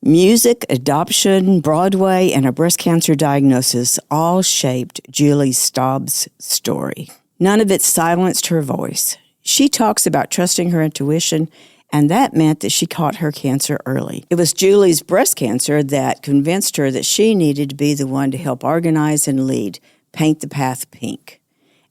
Music, adoption, Broadway, and a breast cancer diagnosis all shaped Julie Stobbe's story. None of it silenced her voice. She talks about trusting her intuition, and that meant that she caught her cancer early. It was Julie's breast cancer that convinced her that she needed to be the one to help organize and lead Paint the Path Pink.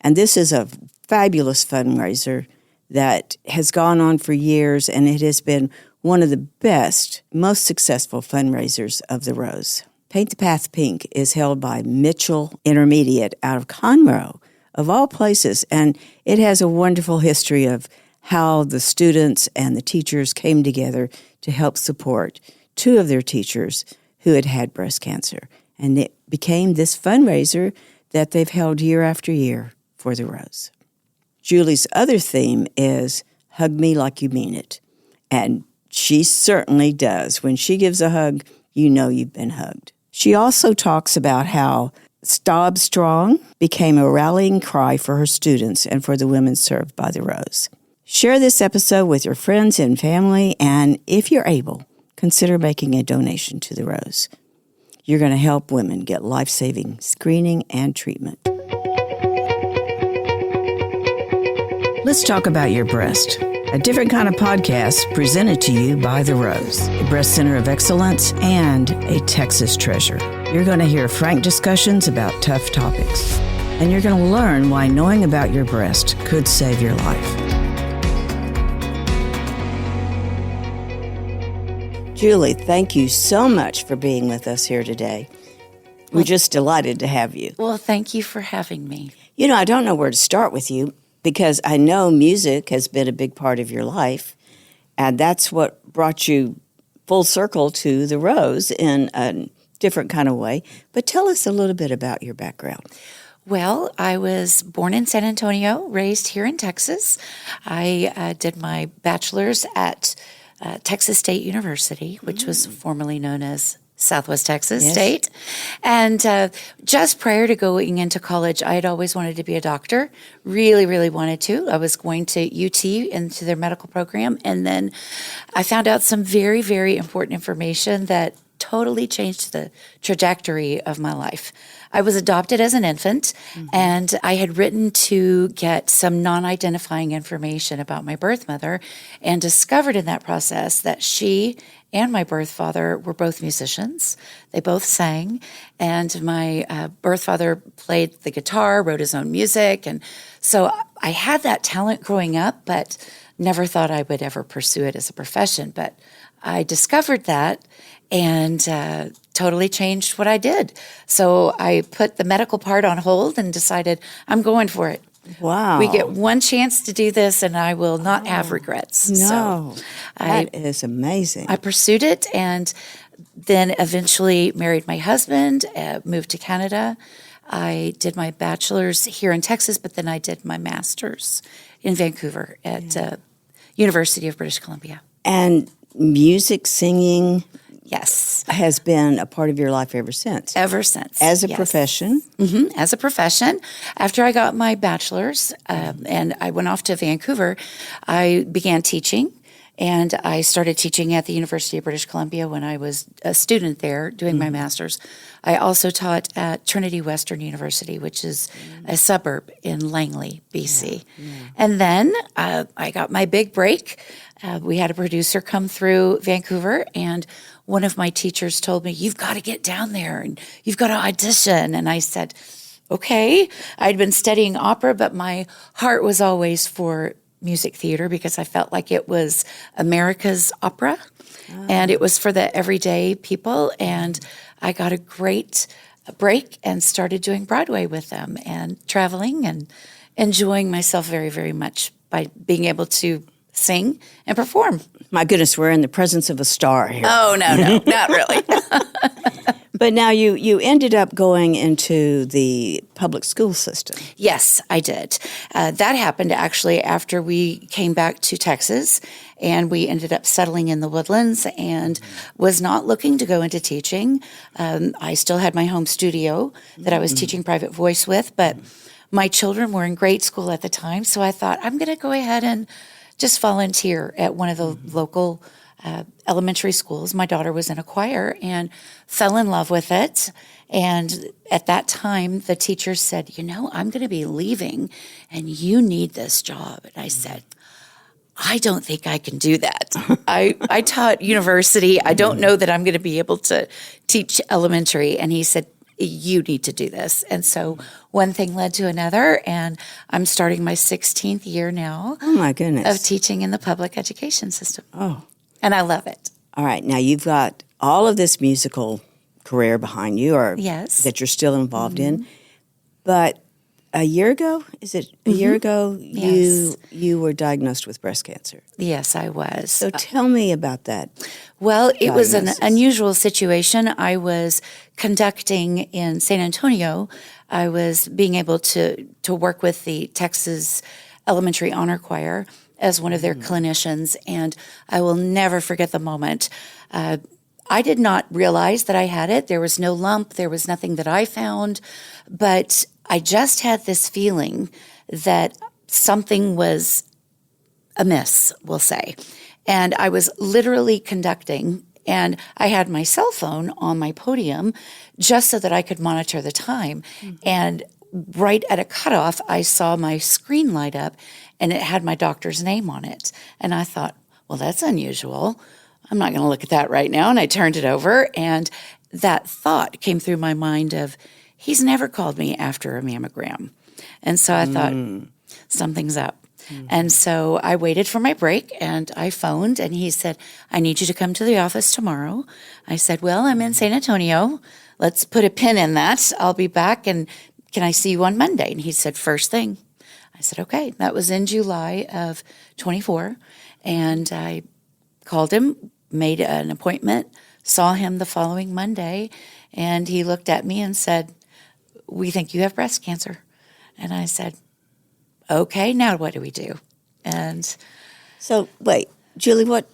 And this is a fabulous fundraiser that has gone on for years, and it has been one of the best, most successful fundraisers of the Rose. Paint the Path Pink is held by Mitchell Intermediate out of Conroe, of all places, and it has a wonderful history of how the students and the teachers came together to help support two of their teachers who had had breast cancer. And it became this fundraiser that they've held year after year for the Rose. Julie's other theme is Hug Me Like You Mean It. And she certainly does. When she gives a hug, you know you've been hugged. She also talks about how Stobbe Strong became a rallying cry for her students and for the women served by the Rose. Share this episode with your friends and family, and if you're able, consider making a donation to the Rose. You're going to help women get life-saving screening and treatment. Let's talk about your breast. A different kind of podcast presented to you by The Rose, a breast center of excellence and a Texas treasure. You're going to hear frank discussions about tough topics, and you're going to learn why knowing about your breast could save your life. Julie, thank you so much for being with us here today. We're just delighted to have you. Well, thank you for having me. You know, I don't know where to start with you, because I know music has been a big part of your life, and that's what brought you full circle to the Rose in a different kind of way. But tell us a little bit about your background. Well, I was born in San Antonio, raised here in Texas. I did my bachelor's at Texas State University, which was formerly known as Southwest Texas State. And just prior to going into college, I had always wanted to be a doctor, really, really wanted to. I was going to UT into their medical program. And then I found out some very, very important information that totally changed the trajectory of my life. I was adopted as an infant, and I had written to get some non-identifying information about my birth mother, and discovered in that process that she and my birth father were both musicians. They both sang, and my birth father played the guitar, wrote his own music, and so I had that talent growing up, but never thought I would ever pursue it as a profession. But I discovered that, and totally changed what I did. So I put the medical part on hold and decided I'm going for it. Wow. We get one chance to do this, and I will not have regrets. No, so that is amazing. I pursued it, and then eventually married my husband, moved to Canada. I did my bachelor's here in Texas, but then I did my master's in Vancouver at University of British Columbia. And music, singing, yes, has been a part of your life ever since. Ever since. As a profession? As a profession. After I got my bachelor's and I went off to Vancouver, I began teaching. And I started teaching at the University of British Columbia when I was a student there doing my master's. I also taught at Trinity Western University, which is a suburb in Langley, BC. And then I got my big break. We had a producer come through Vancouver, and one of my teachers told me, "You've got to get down there and you've got to audition." And I said, okay. I'd been studying opera, but my heart was always for music theater because I felt like it was America's opera and it was for the everyday people. And I got a great break and started doing Broadway with them and traveling and enjoying myself very, very much by being able to sing and perform. My goodness, we're in the presence of a star here. Oh, no, not really. But now you ended up going into the public school system. Yes, I did. That happened actually after we came back to Texas, and we ended up settling in the Woodlands and was not looking to go into teaching. I still had my home studio that I was teaching private voice with, but my children were in grade school at the time, so I thought I'm going to go ahead and just volunteer at one of the local elementary schools. My daughter was in a choir and fell in love with it. And at that time, the teacher said, I'm going to be leaving and you need this job. And I said, I don't think I can do that. I taught university. I don't know that I'm going to be able to teach elementary. And he said, you need to do this. And so one thing led to another, and I'm starting my 16th year now. Oh, my goodness. Of teaching in the public education system. Oh. And I love it. All right. Now, you've got all of this musical career behind you, or yes, that you're still involved in. But a year ago, is it a year ago, yes, you were diagnosed with breast cancer? Yes, I was. So tell me about that. Well, it was an diagnosis. unusual situation. I was conducting in San Antonio. I was being able to work with the Texas Elementary Honor Choir as one of their clinicians, and I will never forget the moment. I did not realize that I had it. There was no lump. There was nothing that I found, but I just had this feeling that something was amiss, we'll say. And I was literally conducting, and I had my cell phone on my podium just so that I could monitor the time. And right at a cutoff, I saw my screen light up, and it had my doctor's name on it. And I thought, well, that's unusual. I'm not going to look at that right now. And I turned it over, and that thought came through my mind of, he's never called me after a mammogram. And so I thought, something's up. And so I waited for my break, and I phoned, and he said, I need you to come to the office tomorrow. I said, well, I'm in San Antonio. Let's put a pin in that. I'll be back, and can I see you on Monday? And he said, first thing. I said, okay. That was in July of 24, and I called him, made an appointment, saw him the following Monday, and he looked at me and said, we think you have breast cancer. And I said, okay, now what do we do? And so, wait, Julie, what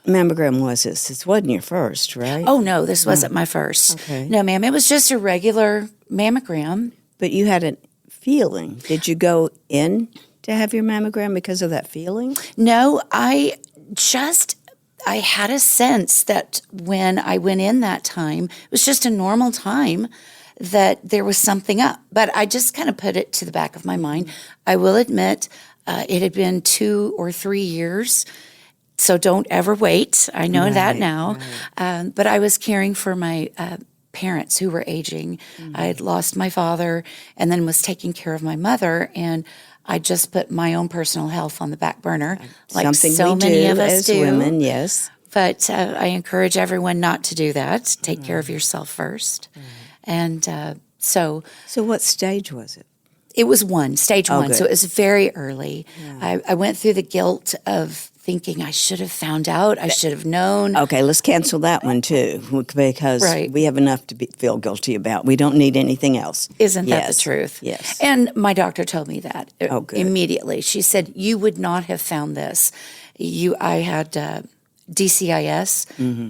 mammogram was this? This wasn't your first, right? oh, no, this wasn't my first. Okay. No, ma'am, it was just a regular mammogram. But you had a feeling. Did you go in to have your mammogram because of that feeling? No, I had a sense that when I went in that time, it was just a normal time, that there was something up. But I just kind of put it to the back of my mind. I will admit it had been 2 or 3 years, so don't ever wait. I know that now. Right. But I was caring for my parents who were aging. I had lost my father and then was taking care of my mother, and I just put my own personal health on the back burner, like Something so we many do of us as do. women, yes. But I encourage everyone not to do that. Take care of yourself first. And so what stage was it? it was stage one. good. So it was very early. I went through the guilt of thinking I should have found out. I should have known. Okay, let's cancel that one too, because Right. we have enough to feel guilty about. We don't need anything else. Isn't that the Yes, truth? yes. And my doctor told me that good. immediately. She said, you would not have found this. I had DCIS,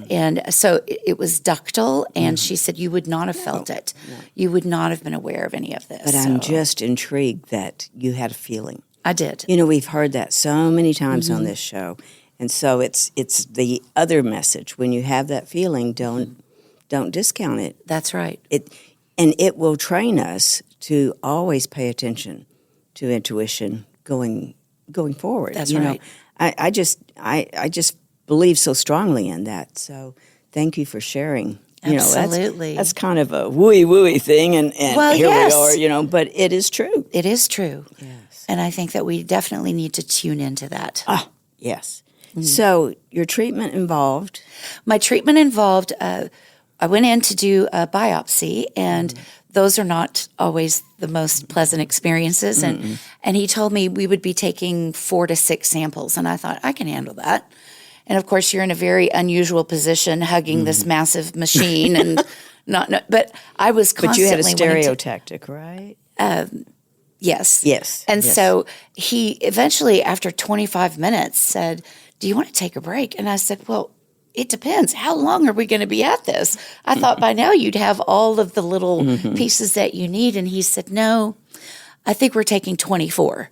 and so it was ductal, and she said you would not have felt it. No. You would not have been aware of any of this. But I'm just intrigued that you had a feeling. I did. You know, we've heard that so many times on this show. And so it's the other message. When you have that feeling, don't discount it. That's right. It will train us to always pay attention to intuition going forward. That's you right. know, I just believe so strongly in that. So thank you for sharing. You Absolutely. know, that's kind of a wooey thing, and Well, here yes. we are, you know, but it is true. It is true. Yes. And I think that we definitely need to tune into that. Ah, yes. So your treatment involved? My treatment involved, I went in to do a biopsy, and those are not always the most pleasant experiences. And he told me we would be taking 4 to 6 samples, and I thought, I can handle that. And of course, you're in a very unusual position, hugging this massive machine, and but I was constantly. But you had a wanting stereotactic, right? Yes. Yes. And yes. so he eventually, after 25 minutes, said, do you want to take a break? And I said, well, it depends. How long are we going to be at this? I thought by now you'd have all of the little pieces that you need. And he said, no, I think we're taking 24.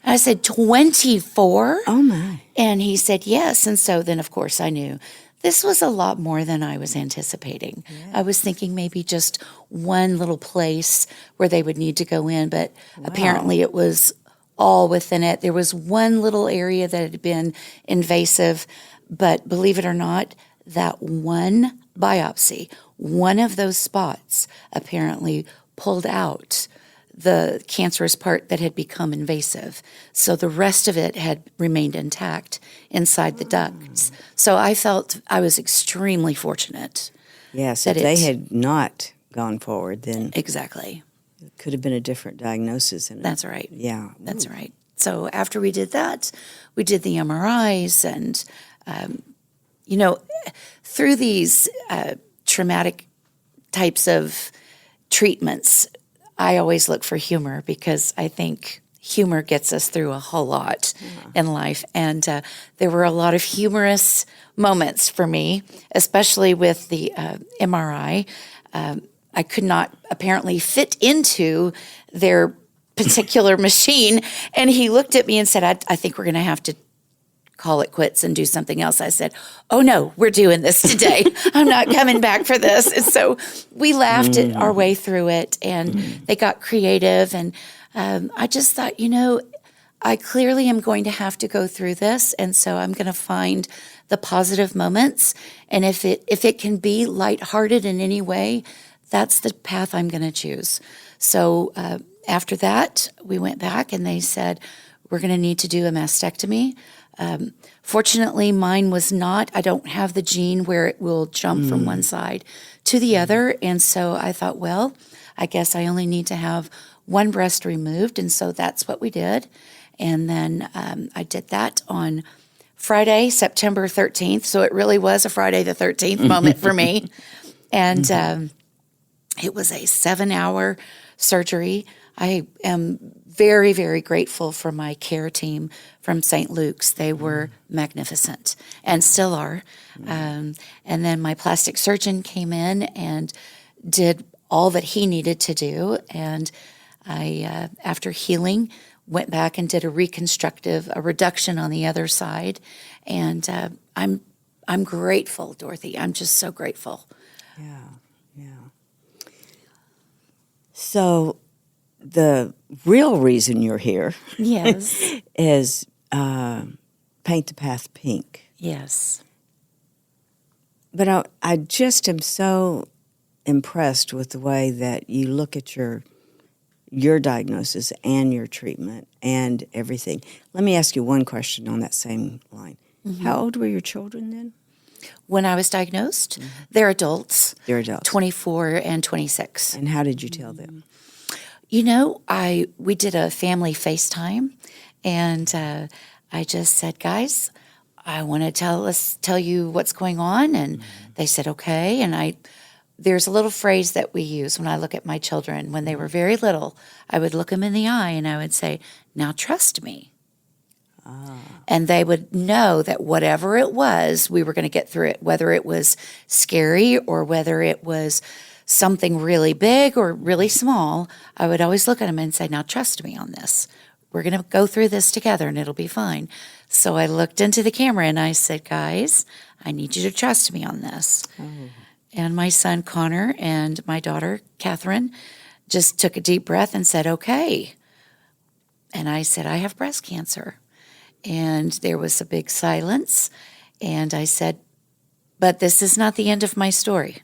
I said, 24? Oh, my. And he said, yes. And so then, of course, I knew this was a lot more than I was anticipating. I was thinking maybe just one little place where they would need to go in, but apparently it was all within it. There was one little area that had been invasive, but believe it or not, that one biopsy, one of those spots apparently pulled out the cancerous part that had become invasive. So the rest of it had remained intact inside the ducts. So I felt I was extremely fortunate. Yes, if they had not gone forward, then Exactly. it could have been a different diagnosis. That's right. Yeah. That's right. So after we did that, we did the MRIs and, through these traumatic types of treatments, I always look for humor because I think humor gets us through a whole lot in life. And there were a lot of humorous moments for me, especially with the MRI. I could not apparently fit into their particular machine. And he looked at me and said, I think we're going to have to call it quits and do something else. I said, oh no, we're doing this today. I'm not coming back for this. And so we laughed at our way through it and they got creative. And I just thought, I clearly am going to have to go through this. And so I'm going to find the positive moments. And if it can be lighthearted in any way, that's the path I'm going to choose. So after that, we went back and they said, we're going to need to do a mastectomy. Fortunately, mine was not. I don't have the gene where it will jump from one side to the other. And so I thought, well, I guess I only need to have one breast removed. And so that's what we did. And then I did that on Friday, September 13th. So it really was a Friday the 13th moment for me. And it was a 7-hour surgery. I am very, very grateful for my care team from St. Luke's. They were magnificent and still are. And then my plastic surgeon came in and did all that he needed to do. And I, after healing, went back and did a reduction on the other side. And I'm grateful, Dorothy. I'm just so grateful. Yeah. So the real reason you're here Yes. is Paint the Path Pink. Yes. But I just am so impressed with the way that you look at your diagnosis and your treatment and everything. Let me ask you one question on that same line. How old were your children then? When I was diagnosed, they're adults. They're adults. 24 and 26. And how did you tell them? We did a family FaceTime, and I just said, guys, I want to tell you what's going on. And they said, okay. And there's a little phrase that we use when I look at my children. When they were very little, I would look them in the eye and I would say, now trust me. And they would know that whatever it was, we were going to get through it, whether it was scary or whether it was something really big or really small. I would always look at them and say, now trust me on this. We're going to go through this together and it'll be fine. So I looked into the camera and I said, guys, I need you to trust me on this. And my son, Connor, and my daughter, Catherine, just took a deep breath and said, okay. And I said, I have breast cancer. And there was a big silence. And I said, but this is not the end of my story.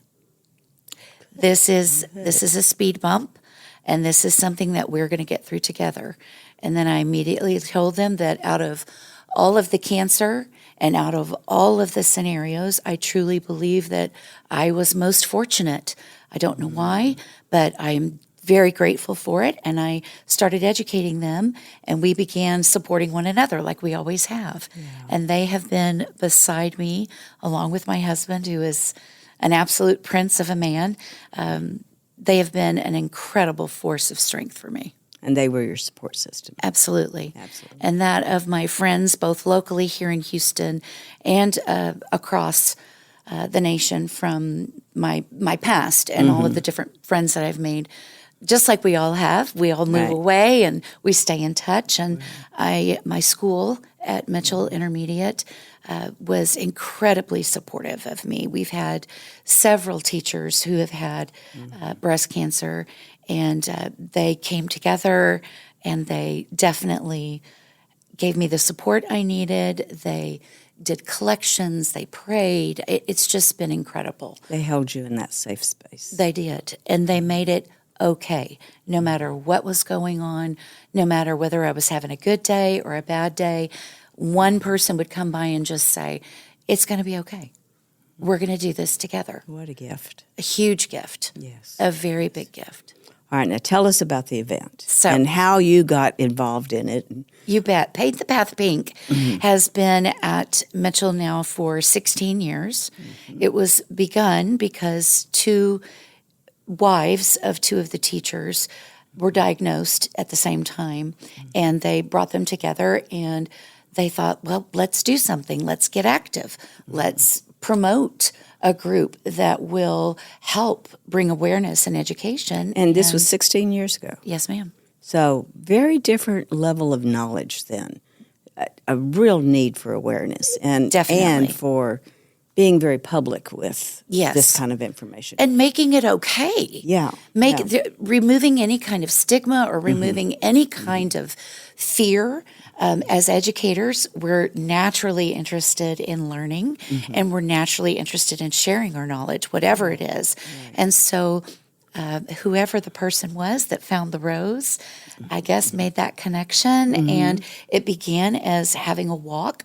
This is a speed bump, and this is something that we're going to get through together. And then I immediately told them that out of all of the cancer and out of all of the scenarios, I truly believe that I was most fortunate. I don't know why, but I am very grateful for it. And I started educating them, and we began supporting one another like we always have. Yeah. And they have been beside me, along with my husband, who is an absolute prince of a man. They have been an incredible force of strength for me. And they were your support system. Absolutely. And that of my friends, both locally here in Houston and across the nation from my past and all of the different friends that I've made. just like we all have, we all move Right. away and we stay in touch. And my school at Mitchell Intermediate was incredibly supportive of me. We've had several teachers who have had breast cancer, and they came together and they definitely gave me the support I needed. They did collections, they prayed. It's just been incredible. They held you in that safe space. They did, and they made it okay, no matter what was going on, no matter whether I was having a good day or a bad day. One person would come by and just say, "It's going to be okay. We're going to do this together." What a gift. A huge gift. Yes. A very big gift. All right, now tell us about the event So- and how you got involved in it. You bet. Paint the Path Pink has been at Mitchell now for 16 years. It was begun because two wives of two of the teachers were diagnosed at the same time, and they brought them together and they thought, well, let's do something. Let's get active. Let's promote a group that will help bring awareness and education. And this was 16 years ago. Yes, ma'am. So very different level of knowledge then. A real need for awareness and Definitely. for being very public with Yes. this kind of information. And making it okay. Yeah. Removing any kind of stigma or removing any kind of fear. As educators, we're naturally interested in learning, and we're naturally interested in sharing our knowledge, whatever it is. And so whoever the person was that found the rose, I guess, made that connection. And it began as having a walk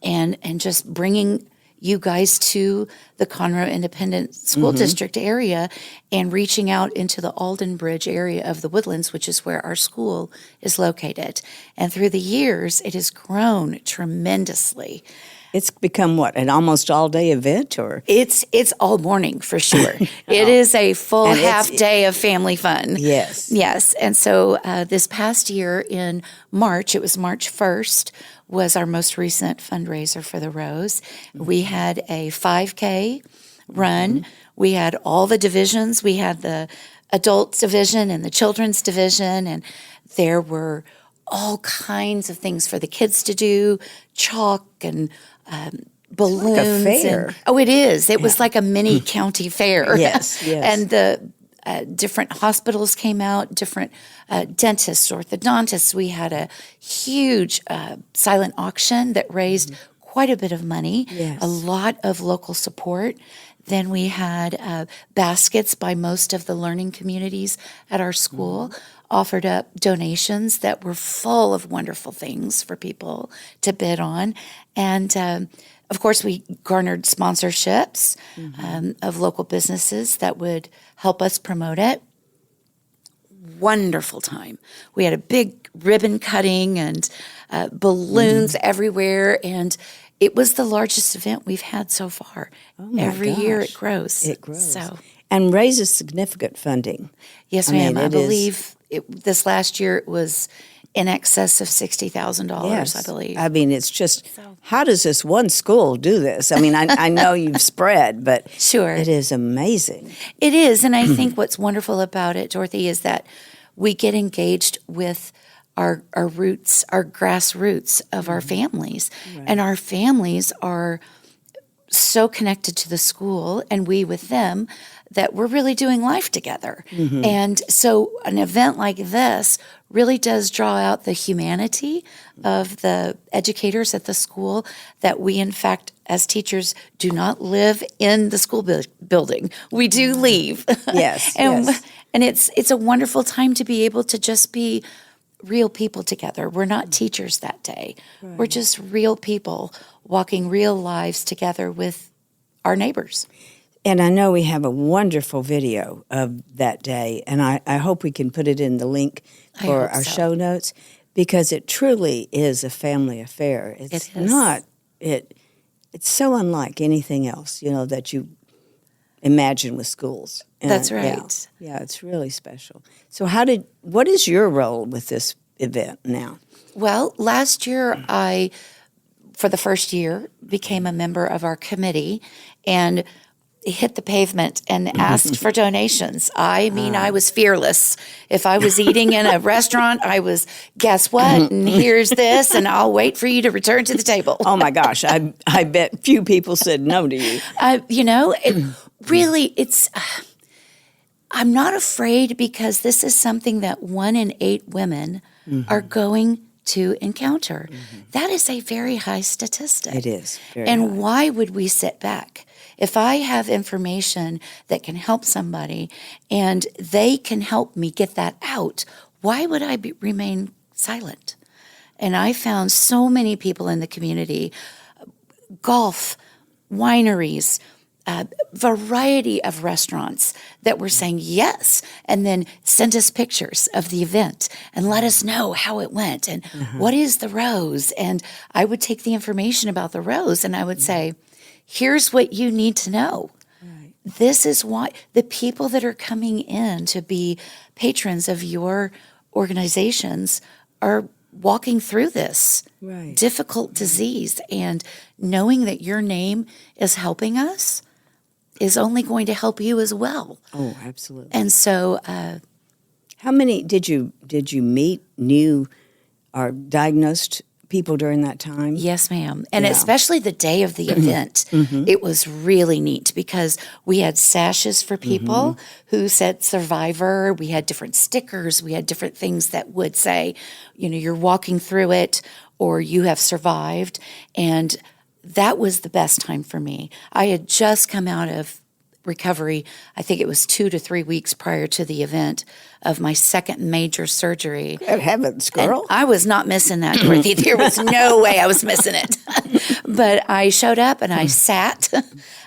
and just bringing you guys to the Conroe Independent School District area and reaching out into the Alden Bridge area of the Woodlands, which is where our school is located. And through the years, it has grown tremendously. It's become what, an almost all-day event? Or It's all morning for sure. It is a full And it's- half day of family fun. Yes. Yes. And so this past year in March, it was March 1st, was our most recent fundraiser for the Rose. We had a 5K run. We had all the divisions. We had the adult division and the children's division, and there were all kinds of things for the kids to do, chalk and balloons. like a fair. It is. It was like a mini county fair. Yes, yes. And the different hospitals came out, different dentists, orthodontists. We had a huge silent auction that raised quite a bit of money, Yes. a lot of local support. Then we had baskets by most of the learning communities at our school, offered up donations that were full of wonderful things for people to bid on. And of course, we garnered sponsorships of local businesses that would help us promote it. Wonderful time. We had a big ribbon cutting and balloons everywhere, and it was the largest event we've had so far. my Every year gosh. it grows. It grows. So, And raises significant funding. yes, I ma'am. mean, I it is- believe this last year it was in excess of $60,000, I believe. I mean, it's just, how does this one school do this? I mean, I know you've spread, but Sure. it is amazing. It is, and I think what's wonderful about it, Dorothy, is that we get engaged with our roots, our grassroots of our families. And our families are so connected to the school and we with them that we're really doing life together. And so an event like this really does draw out the humanity of the educators at the school, that we, in fact, as teachers, do not live in the school building. We do leave. Yes, and yes. and it's a wonderful time to be able to just be real people together. We're not teachers that day. We're just real people walking real lives together with our neighbors. And I know we have a wonderful video of that day, and I hope we can put it in the link I for hope our so. show notes, because it truly is a family affair. It's It is. not, it's so unlike anything else, that you imagine with schools. And, That's right. Yeah, it's really special. So what is your role with this event now? Well, last year I, for the first year, became a member of our committee, and hit the pavement and asked for donations. I mean, I was fearless. If I was eating in a restaurant, I was, guess what? And here's this, and I'll wait for you to return to the table. Oh my gosh, I bet few people said no to you. I'm not afraid because this is something that 1 in 8 women are going to encounter. That is a very high statistic. It is. Very and high. why would we sit back? If I have information that can help somebody and they can help me get that out, why would I remain silent? And I found so many people in the community, golf, wineries, variety of restaurants that were saying yes, and then send us pictures of the event and let us know how it went and what is the rose. And I would take the information about the rose and I would say, here's what you need to know. Right. This is why the people that are coming in to be patrons of your organizations are walking through this difficult disease, and knowing that your name is helping us is only going to help you as well. Oh, absolutely. And so, how many did you meet new or diagnosed people during that time? yes, ma'am. And especially the day of the event, it was really neat because we had sashes for people who said survivor. We had different stickers. We had different things that would say, you're walking through it or you have survived. And that was the best time for me. I had just come out of recovery. I think it was 2 to 3 weeks prior to the event of my second major surgery. Good heavens, girl. And I was not missing that, Dorothy. There was no way I was missing it. But I showed up and I sat.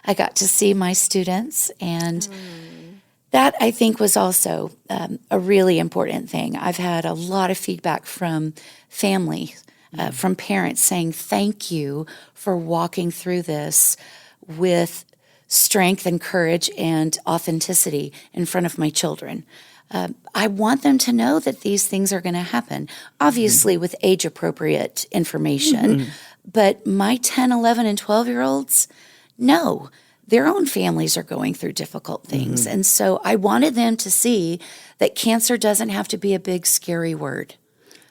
I got to see my students, and that I think was also a really important thing. I've had a lot of feedback from family, from parents saying thank you for walking through this with strength and courage and authenticity in front of my children. I want them to know that these things are going to happen, obviously with age-appropriate information. But my 10, 11, and 12-year-olds know their own families are going through difficult things. And so I wanted them to see that cancer doesn't have to be a big, scary word.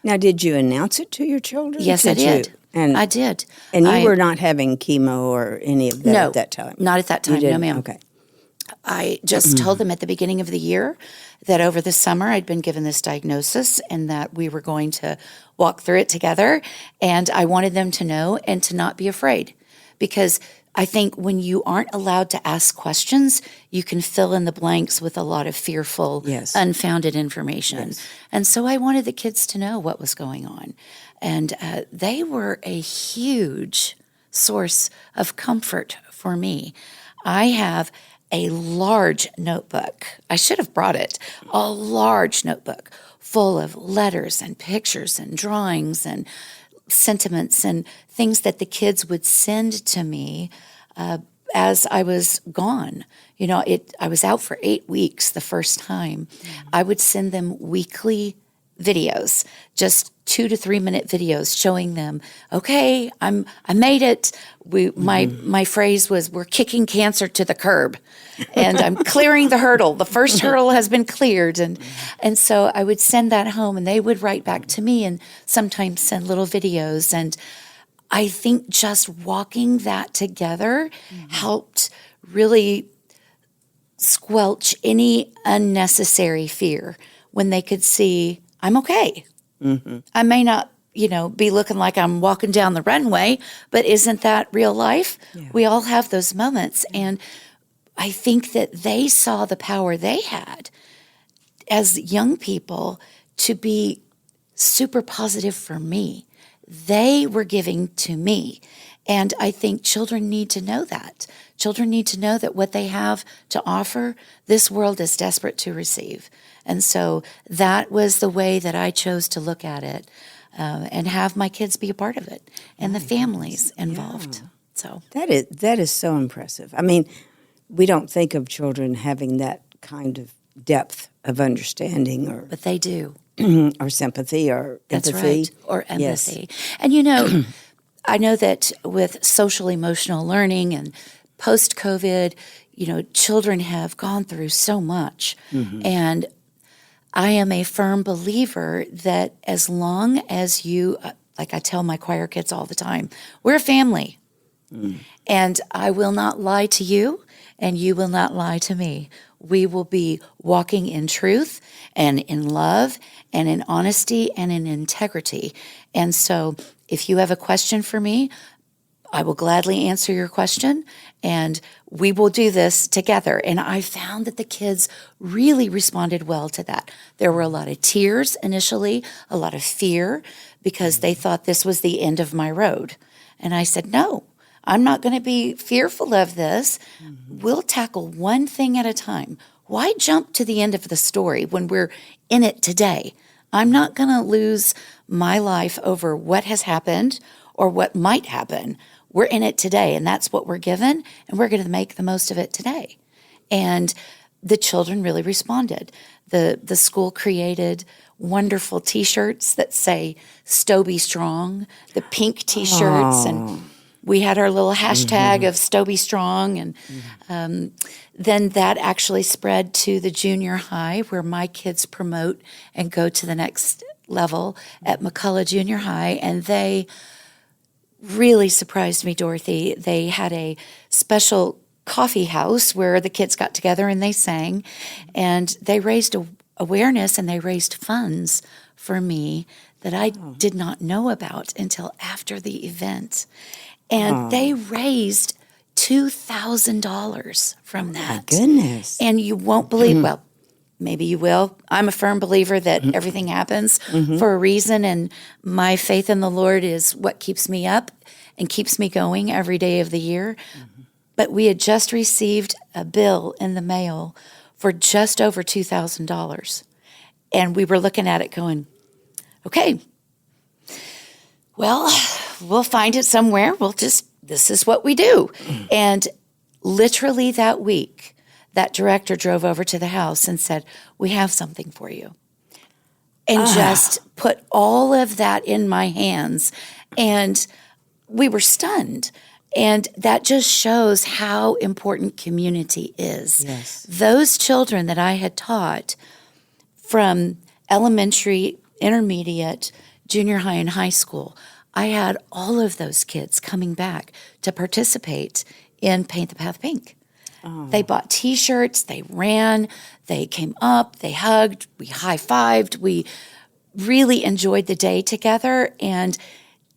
Now, did you announce it to your children? Yes, I did. I did. And you were not having chemo or any of that at that time? Not at that time, no, ma'am. Okay. I just told them at the beginning of the year that over the summer I'd been given this diagnosis and that we were going to walk through it together. And I wanted them to know and to not be afraid, because I think when you aren't allowed to ask questions, you can fill in the blanks with a lot of fearful, unfounded information. And so I wanted the kids to know what was going on. And they were a huge source of comfort for me. I have a large notebook. I should have brought it. A large notebook full of letters and pictures and drawings and sentiments and things that the kids would send to me as I was gone. I was out for 8 weeks the first time. I would send them weekly videos, just 2 to 3 minute videos showing them, okay, I made it. My phrase was, we're kicking cancer to the curb and I'm clearing the hurdle. The first hurdle has been cleared. And so I would send that home and they would write back to me and sometimes send little videos. And I think just walking that together helped really squelch any unnecessary fear when they could see I'm okay. I may not, be looking like I'm walking down the runway, but isn't that real life? Yeah. We all have those moments. And I think that they saw the power they had as young people to be super positive for me. They were giving to me. And I think children need to know that. Children need to know that what they have to offer, this world is desperate to receive. And so that was the way that I chose to look at it and have my kids be a part of it and the families involved. Yeah. So that is so impressive. I mean, we don't think of children having that kind of depth of understanding, but they do. Or sympathy or That's empathy. Right. Or empathy. Yes. And I know that with social emotional learning and post-COVID, children have gone through so much. And I am a firm believer that as long as you, like I tell my choir kids all the time, we're a family. And I will not lie to you, and you will not lie to me. We will be walking in truth and in love and in honesty and in integrity. And so if you have a question for me, I will gladly answer your question, and we will do this together. And I found that the kids really responded well to that. There were a lot of tears initially, a lot of fear, because they thought this was the end of my road. And I said, no, I'm not going to be fearful of this. We'll tackle one thing at a time. Why jump to the end of the story when we're in it today? I'm not going to lose my life over what has happened or what might happen. We're in it today, and that's what we're given, and we're going to make the most of it today. And the children really responded. The school created wonderful T-shirts that say Stobbe Strong, the pink T-shirts, and we had our little hashtag of Stobbe Strong, and then that actually spread to the junior high, where my kids promote and go to the next level at McCullough Junior High, and they really surprised me, Dorothy. They had a special coffee house where the kids got together and they sang, and they raised awareness and they raised funds for me that I did not know about until after the event. And they raised $2,000 from that. My goodness. And you won't believe, well, maybe you will. I'm a firm believer that everything happens for a reason, and my faith in the Lord is what keeps me up and keeps me going every day of the year. But we had just received a bill in the mail for just over $2,000. And we were looking at it going, okay, well, we'll find it somewhere. This is what we do. And literally that week, that director drove over to the house and said, we have something for you. And just put all of that in my hands. And we were stunned. And that just shows how important community is. Yes. Those children that I had taught from elementary, intermediate, junior high, and high school, I had all of those kids coming back to participate in Paint the Path Pink. They bought T-shirts, they ran, they came up, they hugged, we high-fived, we really enjoyed the day together. And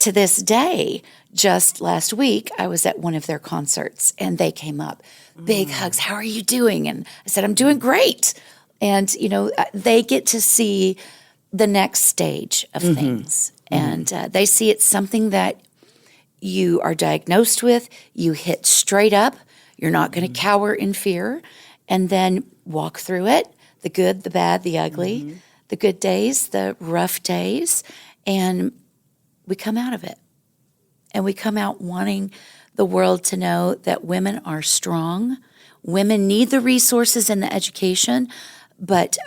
to this day, just last week, I was at one of their concerts and they came up, big hugs, how are you doing? And I said, I'm doing great. And, they get to see the next stage of things. And they see it's something that you are diagnosed with, you hit straight up, you're not going to cower in fear, and then walk through it, the good, the bad, the ugly, the good days, the rough days, and we come out of it. And we come out wanting the world to know that women are strong. Women need the resources and the education, but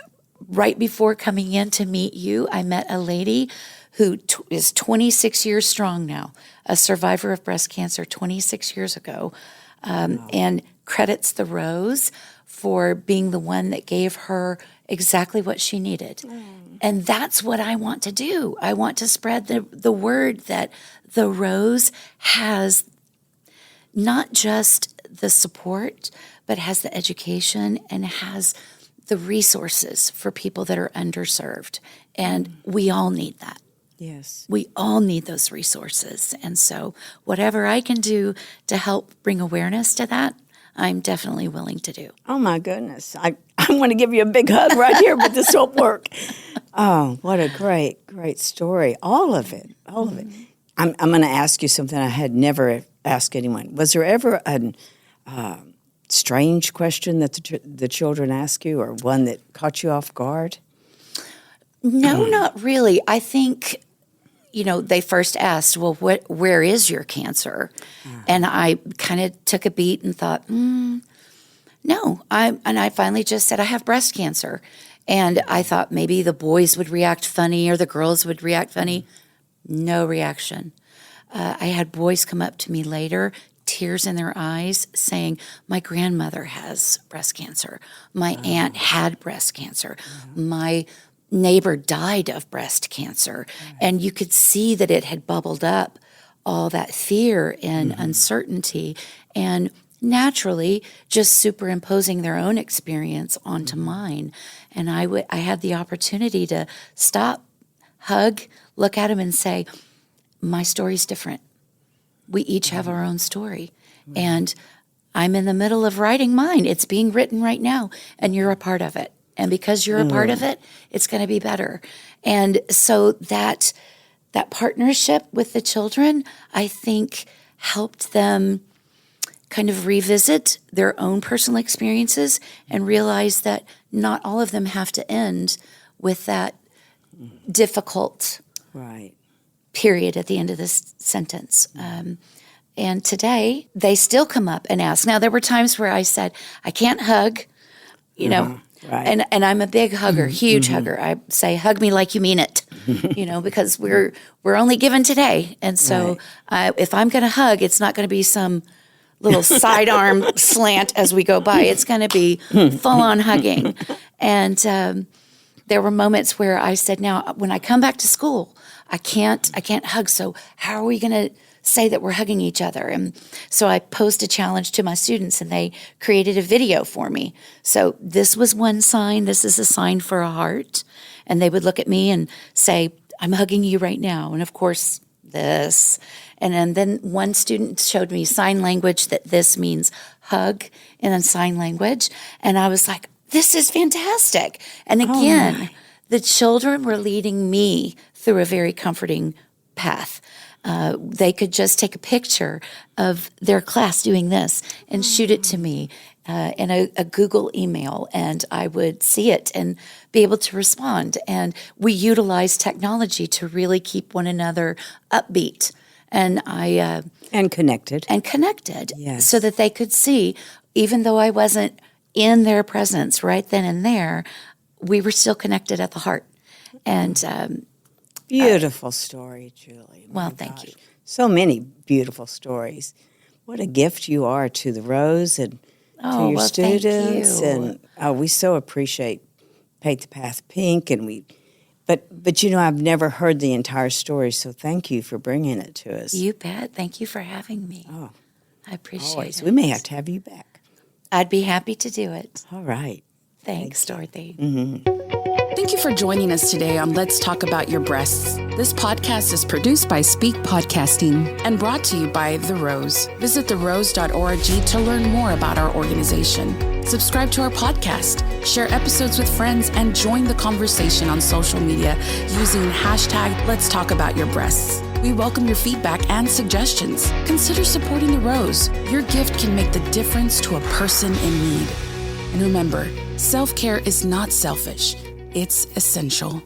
right before coming in to meet you, I met a lady who is 26 years strong now, a survivor of breast cancer 26 years ago, and credits the Rose for being the one that gave her exactly what she needed. And that's what I want to do. I want to spread the word that the Rose has not just the support, but has the education and has the resources for people that are underserved. And we all need that. Yes. We all need those resources. And so whatever I can do to help bring awareness to that, I'm definitely willing to do. Oh, my goodness. I want to give you a big hug right here, but this won't work. Oh, what a great, great story. All of it. All of it. I'm going to ask you something I had never asked anyone. Was there ever a strange question that the children asked you, or one that caught you off guard? No, not really. I think, they first asked, well, where is your cancer? And I kind of took a beat and thought, no. I finally just said, I have breast cancer. And I thought maybe the boys would react funny or the girls would react funny. No reaction. I had boys come up to me later tears in their eyes saying, my grandmother has breast cancer. My aunt had breast cancer. My neighbor died of breast cancer. And you could see that it had bubbled up, all that fear and uncertainty, and naturally just superimposing their own experience onto mine. And I had the opportunity to stop, hug, look at him and say, my story's different. We each have our own story. And I'm in the middle of writing mine. It's being written right now, and you're a part of it. And because you're a part of it, it's going to be better. And so that partnership with the children, I think, helped them kind of revisit their own personal experiences and realize that not all of them have to end with that difficult period at the end of this sentence. And today, they still come up and ask. Now, there were times where I said, I can't hug, and I'm a big hugger, huge hugger. I say, hug me like you mean it, because we're only given today. And so if I'm going to hug, it's not going to be some little sidearm slant as we go by. It's going to be full-on hugging. And there were moments where I said, now, when I come back to school, I can't hug. So how are we going to say that we're hugging each other? And so I posed a challenge to my students, and they created a video for me. So this was one sign. This is a sign for a heart. And they would look at me and say, I'm hugging you right now. And of course, this. And then one student showed me sign language, that this means hug in sign language. And I was like, this is fantastic. And again, the children were leading me through a very comforting path. They could just take a picture of their class doing this and shoot it to me in a Google email, and I would see it and be able to respond. And we utilize technology to really keep one another upbeat. And and connected. Yes. So that they could see, even though I wasn't in their presence right then and there, we were still connected at the heart. And beautiful story, Julie. Thank you. So many beautiful stories. What a gift you are to the Rose and to your students. Thank you. And we so appreciate Paint the Path Pink. And but I've never heard the entire story, so thank you for bringing it to us. You bet. Thank you for having me. Oh, I appreciate always. it. We may have to have you back. I'd be happy to do it. All right. Thanks, Dorothy. Thank you for joining us today on Let's Talk About Your Breasts. This podcast is produced by Speak Podcasting and brought to you by The Rose. Visit therose.org to learn more about our organization. Subscribe to our podcast, share episodes with friends, and join the conversation on social media using hashtag Let's Talk About Your Breasts. We welcome your feedback and suggestions. Consider supporting The Rose. Your gift can make the difference to a person in need. And remember, self-care is not selfish. It's essential.